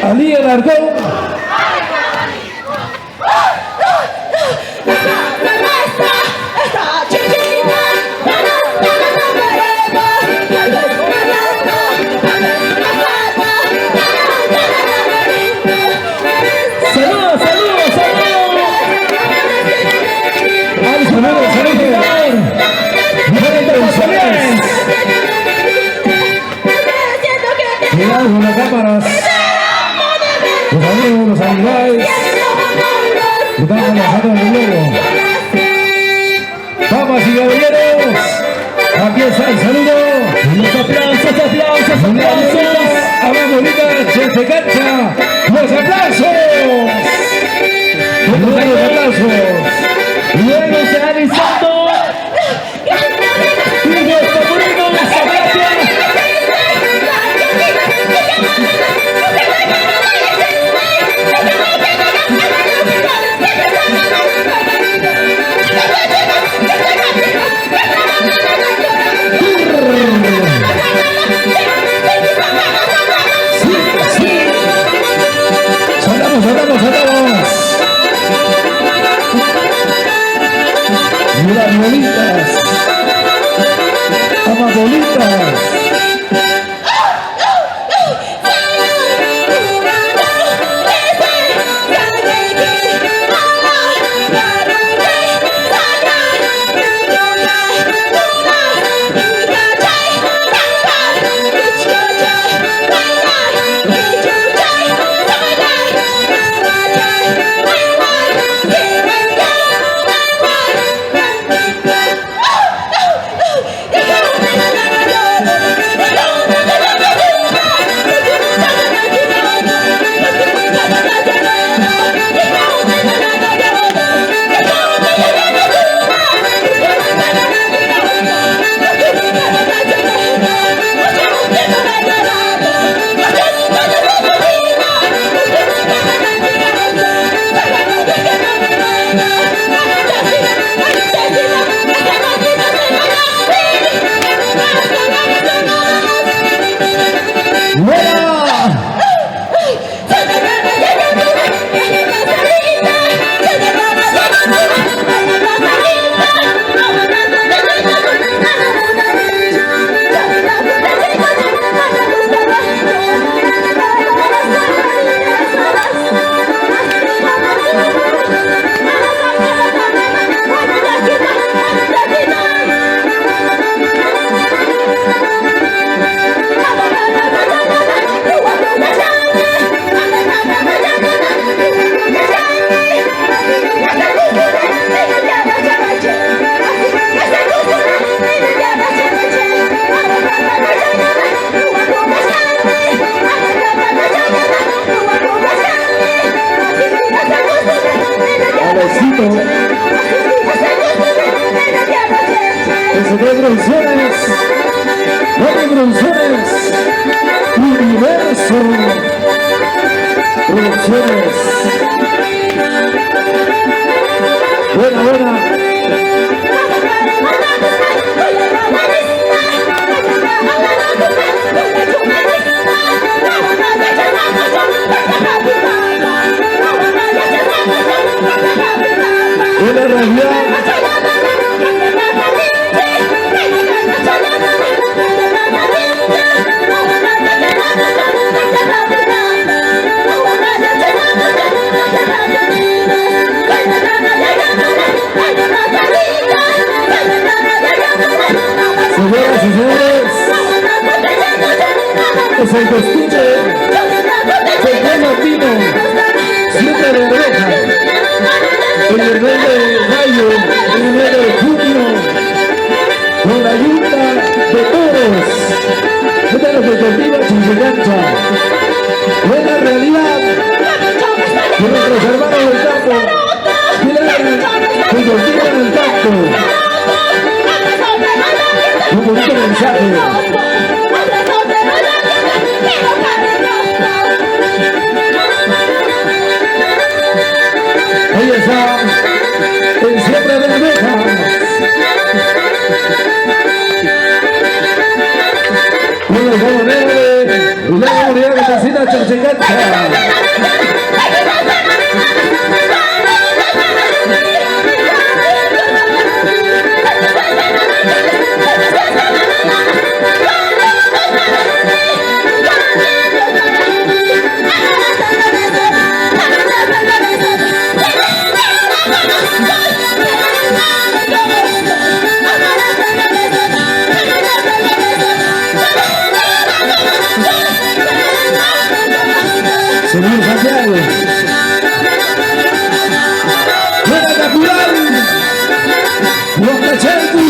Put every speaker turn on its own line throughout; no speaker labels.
Ali Alarcón. Cuidado con las cámaras. Los amigos, los amigos. Estamos lanzando el globo. Damas y caballeros, aquí está el saludo. Los aplausos, aplausos, aplausos. Amanolita, gente cancha. Los aplausos. Los aplausos. Luego se ha alisado. Y nuestro público nos aplaude. Saltamos. Las bolitas. Amabolitas. Producciones, Dani Producciones, Universo Producciones. Buena, buena. Buena realidad. Señoras y señores, es el costumbre del buen latino, siempre de oreja, en el mes de mayo, en el mes de junio, con la ayuda de todos, de los deportivos sin engancha, buena realidad, de nuestros hermanos del campo, que cultivan el campo. Un bonito mensaje. Ahí está el siempre de abejas. Con el gobernador de la comunidad de Casina Chorchigancha. Señor Santiago, ¡buena natural! ¡Buena Cherty!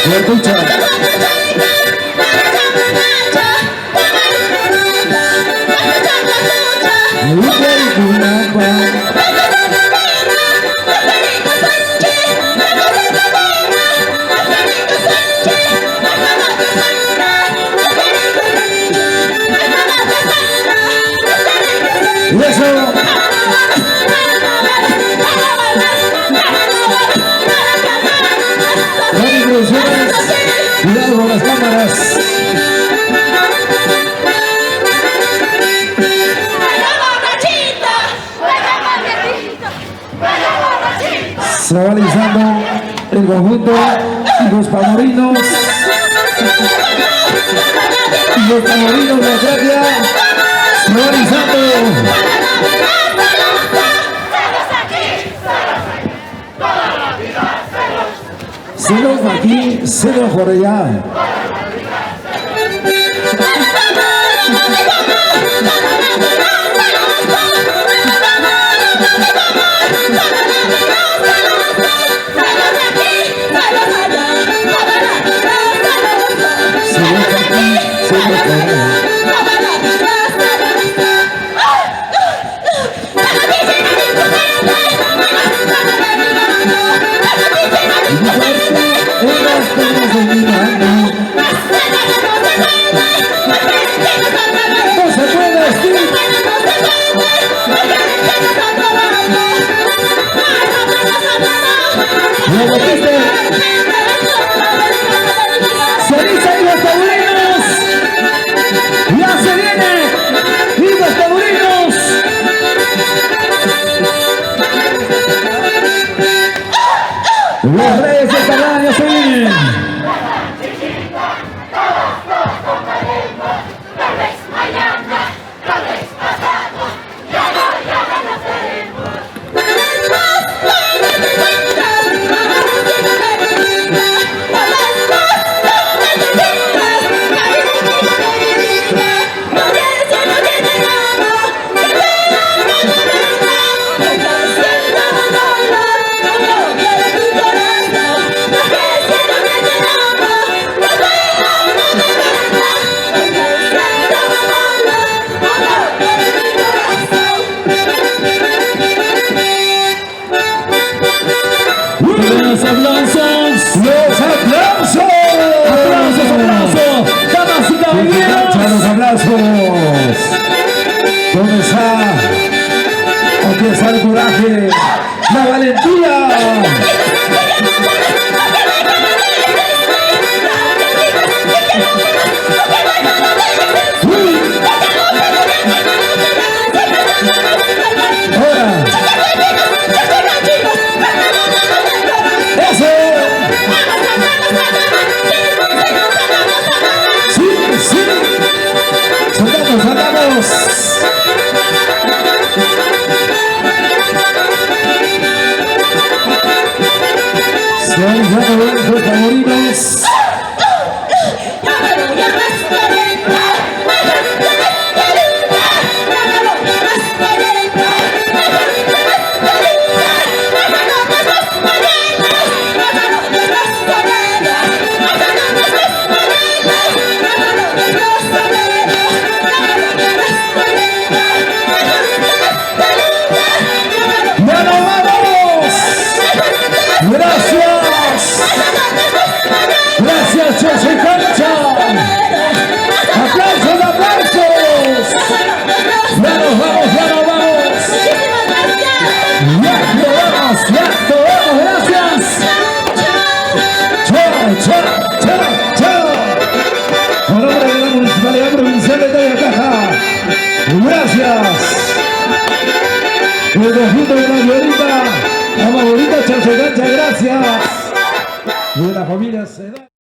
¡Lo escucha! Cuidado con las cámaras. Se va realizando el conjunto y los pamorinos. Y los pamorinos de Atraquia se va realizando. Celos aquí, celos por allá. Aquí está el coraje, la valentía. Los favoritos. Gracias. El conjunto de la Violita, la favorita Chacho Cancha, gracias. De la familia Seda.